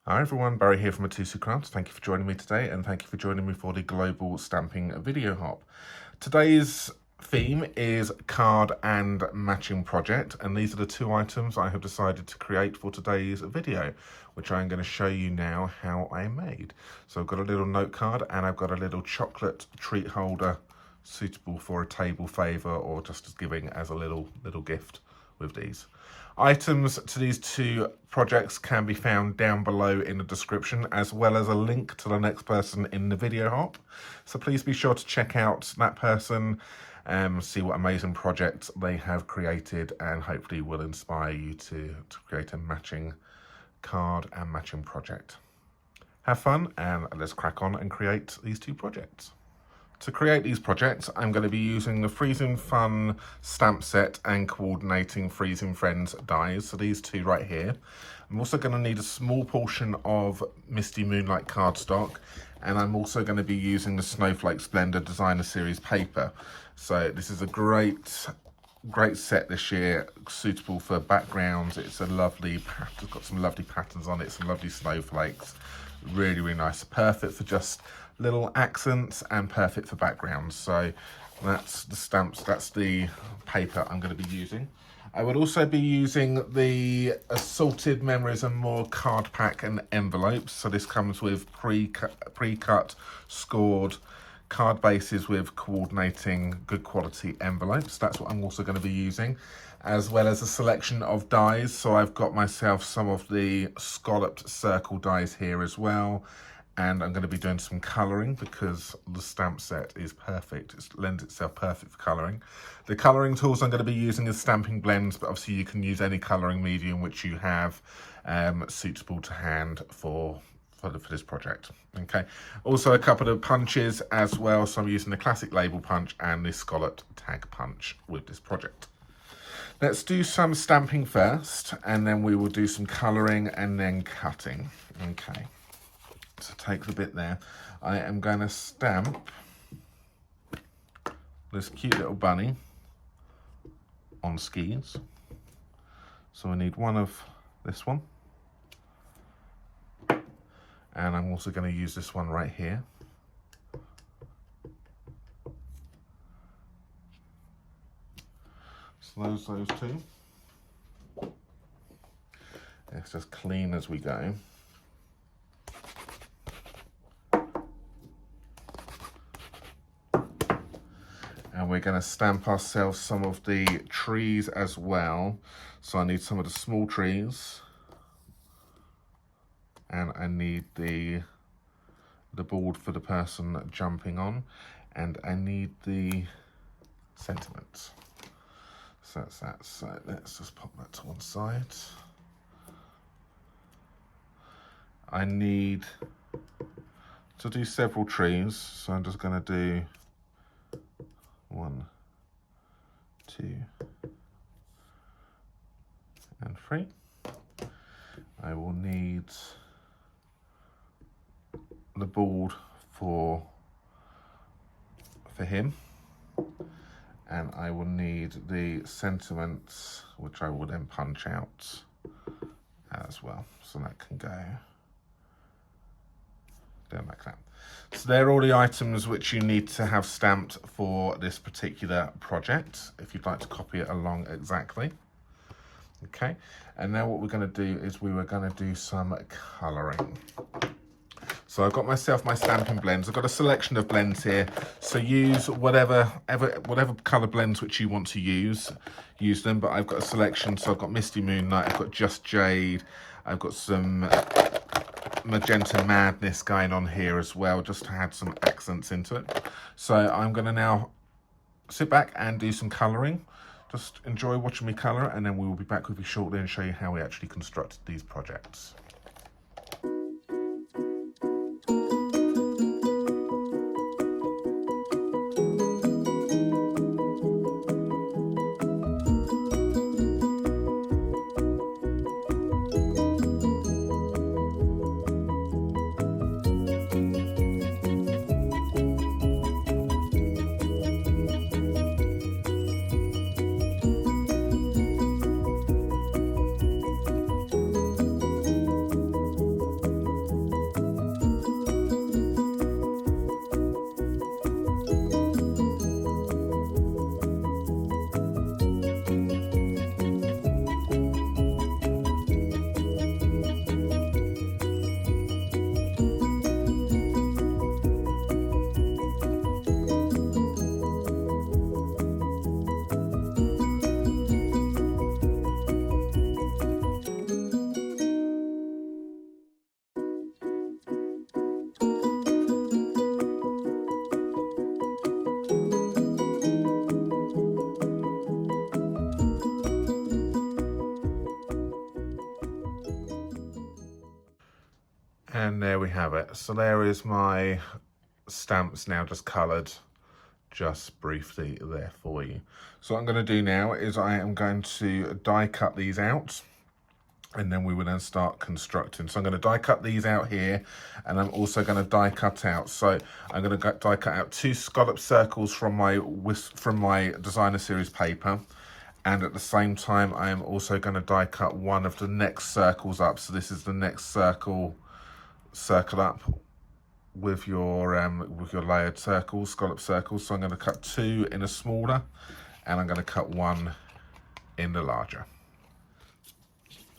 Hi everyone, Barry here from Mitosu Crafts. Thank you for joining me today, and thank you for joining me for the Global Stamping Video Hop. Today's theme is card and matching project, and these are the two items I have decided to create for today's video, which I'm going to show you now how I made. So I've got a little note card and I've got a little chocolate treat holder suitable for a table favour or just as giving as a little gift with these. Items to these two projects can be found down below in the description, as well as a link to the next person in the video hop. So please be sure to check out that person, see what amazing projects they have created, and hopefully will inspire you to create a matching card and matching project. Have fun, and let's crack on and create these two projects. To create these projects, I'm going to be using the Freezin Fun stamp set and coordinating Freezin Friends dies, so these two right here. I'm also going to need a small portion of Misty Moonlight cardstock, and I'm also going to be using the Snowflake Splendor Designer Series paper. So this is a great set this year, suitable for backgrounds. It's a lovely pattern, it's got some lovely patterns on it, some lovely snowflakes. Really nice, perfect for just little accents and perfect for backgrounds. So that's the stamps, that's the paper I'm going to be using. I would also be using the Assorted Memories and More card pack and envelopes. So this comes with pre-cut, scored card bases with coordinating good quality envelopes. That's what I'm also going to be using, as well as a selection of dies. So I've got myself some of the scalloped circle dies here as well. And I'm going to be doing some colouring because the stamp set is perfect. It lends itself perfect for colouring. The colouring tools I'm going to be using is stamping blends, but obviously you can use any colouring medium which you have suitable to hand for this project. Okay. Also a couple of punches as well. So I'm using the classic label punch and the scalloped tag punch with this project. Let's do some stamping first, and then we will do some colouring and then cutting. Okay. So take the bit there. I am going to stamp this cute little bunny on skis. So I need one of this one. And I'm also going to use this one right here. So those two. It's just clean as we go. And we're going to stamp ourselves some of the trees as well. So I need some of the small trees. And I need the board for the person jumping on. And I need the sentiments. So that's that. So let's just pop that to one side. I need to do several trees. So I'm just going to do 1, 2, and 3. I will need the board for him, and I will need the sentiments, which I will then punch out as well, so that can go down like that. So they're all the items which you need to have stamped for this particular project, if you'd like to copy it along exactly. Okay, and now what we're going to do is we were going to do some colouring. So I've got myself my stamping blends. I've got a selection of blends here, so use whatever colour blends which you want to use them, but I've got a selection. So I've got Misty Moonlight, I've got Just Jade, I've got some Magenta Madness going on here as well, just to add some accents into it. So I'm going to now sit back and do some colouring. Just enjoy watching me colour, and then we will be back with you shortly and show you how we actually constructed these projects. And there we have it. So there is my stamps now just coloured just briefly there for you. So what I'm going to do now is I am going to die cut these out, and then we will then start constructing. So I'm going to die cut these out here, and I'm also going to die cut out. So I'm going to die cut out 2 scallop circles from my designer series paper, and at the same time I am also going to die cut one of the next circles up. So this is the next circle up with your layered circles, scallop circles. So I'm going to cut 2 in a smaller, and I'm going to cut 1 in the larger.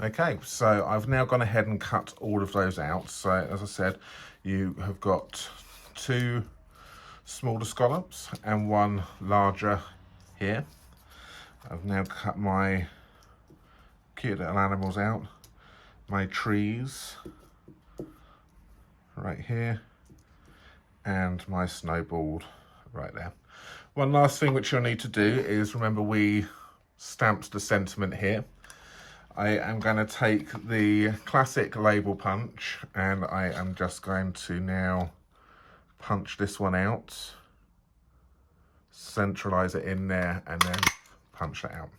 Okay, so I've now gone ahead and cut all of those out. So as I said, you have got 2 smaller scallops and 1 larger here. I've now cut my cute little animals out, my trees right here, and my snowboard right there. One last thing which you'll need to do is, remember we stamped the sentiment here. I am going to take the classic label punch, and I am just going to now punch this one out, centralize it in there, and then punch that out.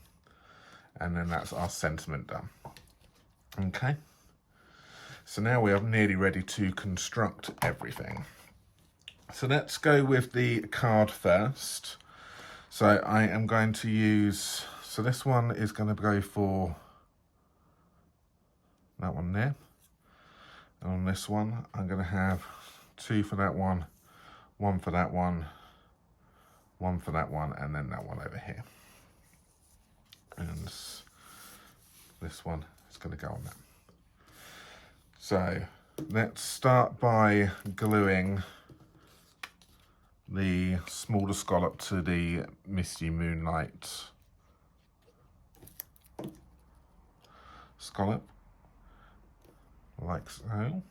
And then that's our sentiment done. Okay. So now we are nearly ready to construct everything. So let's go with the card first. So I am going to use, so this one is going to go for that one there. And on this one, I'm going to have 2 for that one, 1 for that one, 1 for that one, and then that one over here. And this one is going to go on that. So let's start by gluing the smaller scallop to the Misty Moonlight scallop, like so.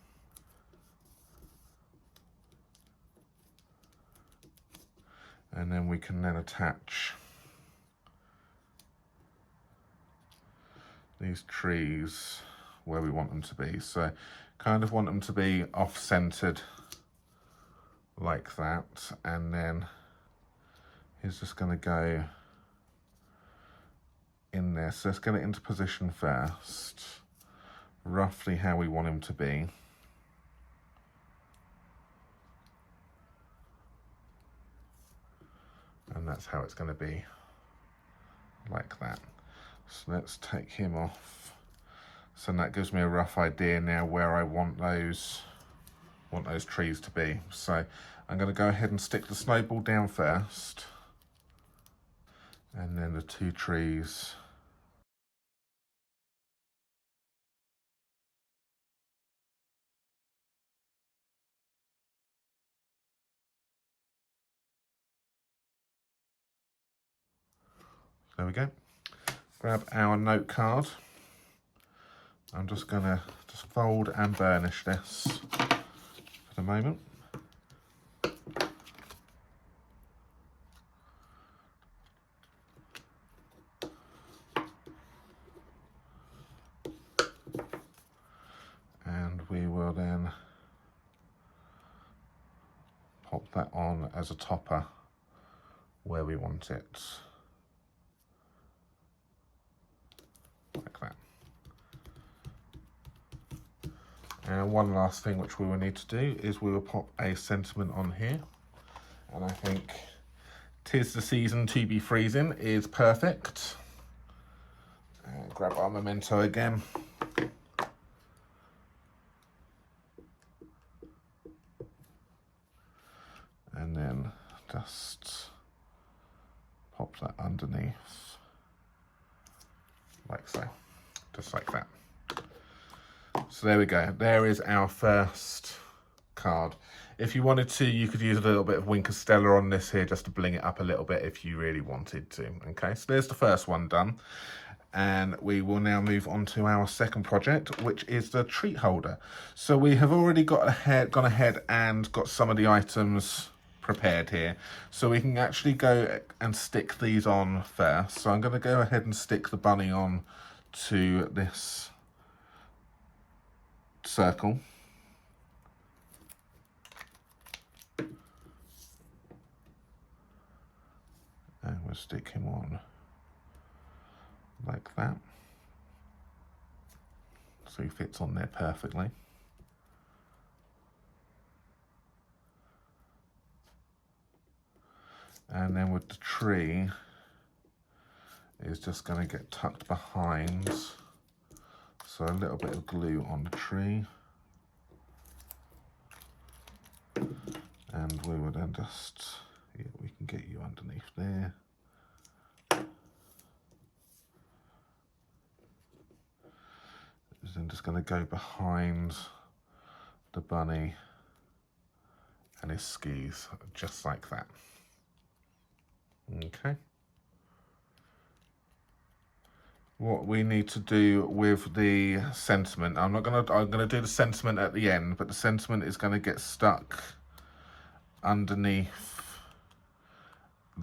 And then we can then attach these trees where we want them to be. So kind of want them to be off-centered like that, and then he's just going to go in there. So let's get it into position first, roughly how we want him to be. And that's how it's going to be, like that. So let's take him off. So that gives me a rough idea now where I want those trees to be. So I'm going to go ahead and stick the snowball down first, and then the 2 trees. There we go. Grab our note card. I'm just going to fold and burnish this for the moment. And we will then pop that on as a topper where we want it, like that. And one last thing which we will need to do is we will pop a sentiment on here, and I think "'Tis the season to be freezing" is perfect. And grab our memento again. And then just pop that underneath, like so, just like that. So there we go. There is our first card. If you wanted to, you could use a little bit of Wink of Stella on this here just to bling it up a little bit if you really wanted to. Okay, so there's the first one done. And we will now move on to our second project, which is the treat holder. So we have already gone ahead and got some of the items prepared here. So we can actually go and stick these on first. So I'm going to go ahead and stick the bunny on to this circle. And we'll stick him on like that. So he fits on there perfectly. And then with the tree, it's just going to get tucked behind. So a little bit of glue on the tree. And we will then just, yeah, we can get you underneath there. Then just going to go behind the bunny and his skis, just like that. Okay. What we need to do with the sentiment, I'm gonna do the sentiment at the end, but the sentiment is going to get stuck underneath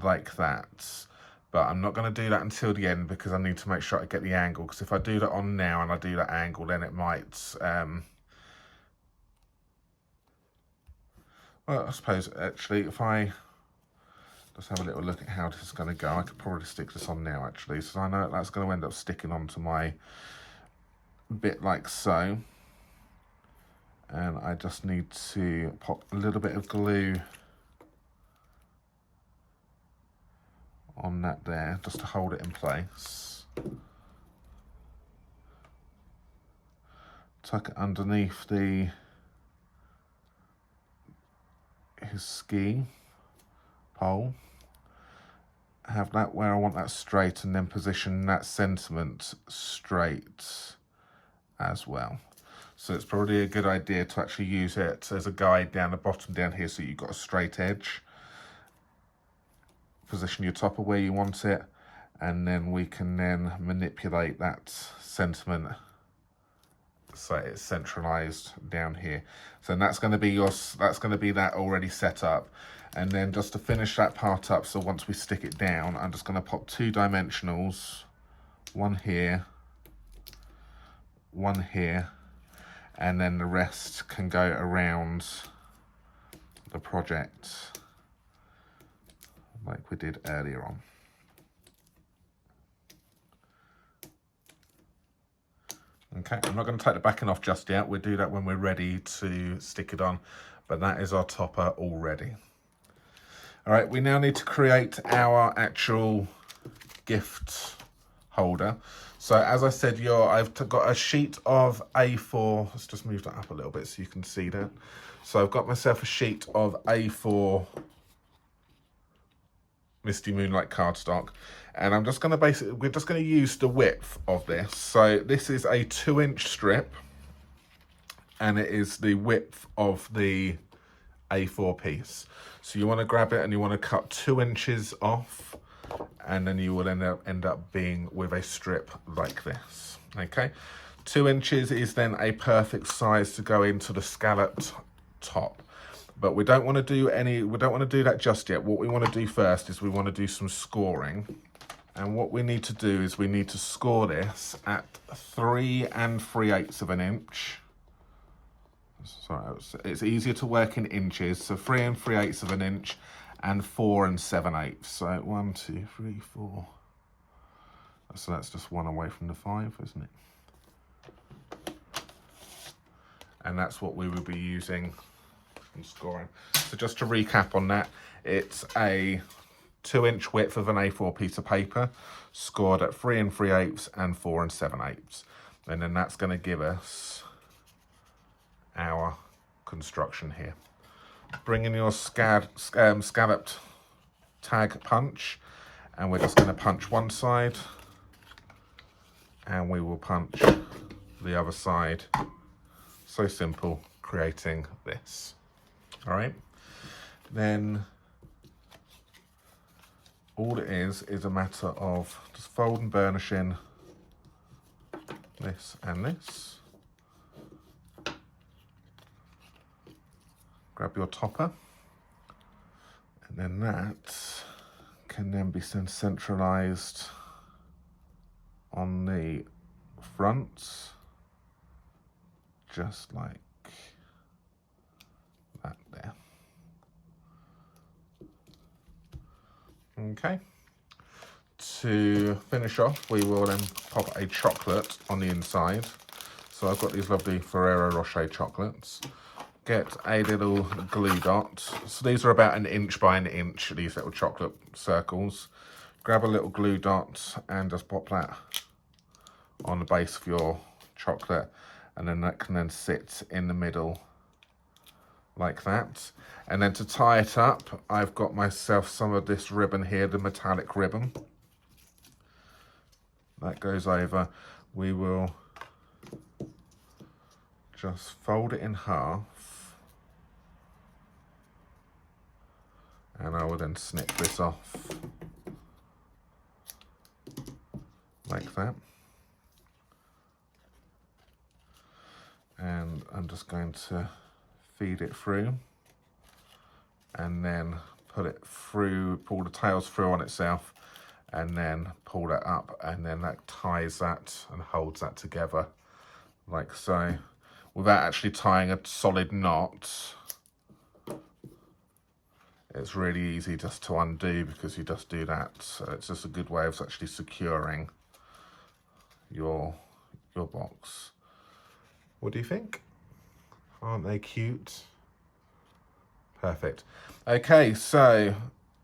like that. But I'm not going to do that until the end because I need to make sure I get the angle, because if I do that on now and I do that angle, then it might well, I suppose actually if I just have a little look at how this is going to go, I could probably stick this on now actually, so I know that's going to end up sticking onto my bit like so. And I just need to pop a little bit of glue on that there, just to hold it in place. Tuck it underneath his ski pole. Have that where I want that straight, and then position that sentiment straight as well. So it's probably a good idea to actually use it as a guide down the bottom down here, so you've got a straight edge. Position your topper where you want it, and then we can then manipulate that sentiment so it's centralized down here. So that's going to be that already set up. And then just to finish that part up, so once we stick it down, I'm just going to pop 2 dimensionals, one here, one here, and then the rest can go around the project like we did earlier on. Okay, I'm not going to take the backing off just yet. We'll do that when we're ready to stick it on, but that is our topper already. All right, we now need to create our actual gift holder. So as I said, I've got a sheet of A4. Let's just move that up a little bit so you can see that. So I've got myself a sheet of A4 Misty Moonlight cardstock, and I'm just going to we're just going to use the width of this. So this is a 2-inch strip, and it is the width of the A4 piece. So you want to grab it and you want to cut 2 inches off, and then you will end up being with a strip like this. Okay, 2 inches is then a perfect size to go into the scalloped top. But we don't want to do that just yet. What we want to do first is we want to do some scoring. And what we need to do is we need to score this at 3 3/8 of an inch. Sorry, it's easier to work in inches. So 3 3/8 of an inch and 4 7/8. So 1, 2, 3, 4. So that's just 1 away from the 5, isn't it? And that's what we will be using and scoring. So just to recap on that, it's a 2-inch width of an A4 piece of paper, scored at 3 3/8 and 4 7/8. And then that's going to give us our construction here. Bring in your scalloped tag punch, and we're just going to punch one side, and we will punch the other side. So simple, creating this. All right, then all it is a matter of just fold and burnishing this and this. Grab your topper, and then that can then be centralized on the front, just like that there. Okay, to finish off, we will then pop a chocolate on the inside. So I've got these lovely Ferrero Rocher chocolates. Get a little glue dot. So these are about 1 inch by 1 inch, these little chocolate circles. Grab a little glue dot and just pop that on the base of your chocolate, and then that can then sit in the middle like that. And then to tie it up, I've got myself some of this ribbon here, the metallic ribbon. That goes over. We will just fold it in half, and I will then snip this off like that. And I'm just going to feed it through and then pull it through, pull the tails through on itself, and then pull that up, and then that ties that and holds that together like so, without actually tying a solid knot. It's really easy just to undo because you just do that. So it's just a good way of actually securing your box. What do you think? Aren't they cute? Perfect. Okay, so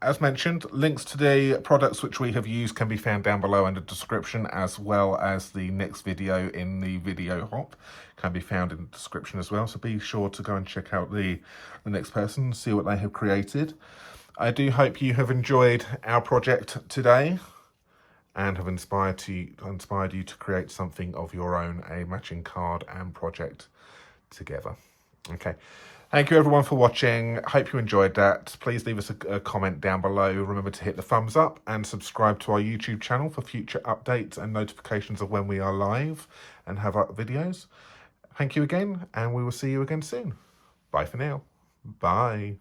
as mentioned, links to the products which we have used can be found down below in the description, as well as the next video in the video hop can be found in the description as well. So be sure to go and check out the next person and see what they have created. I do hope you have enjoyed our project today and have inspired you to create something of your own, a matching card and project together. Okay, thank you everyone for watching. Hope you enjoyed that. Please leave us a comment down below. Remember to hit the thumbs up and subscribe to our YouTube channel for future updates and notifications of when we are live and have up videos. Thank you again, and we will see you again soon. Bye for now. Bye.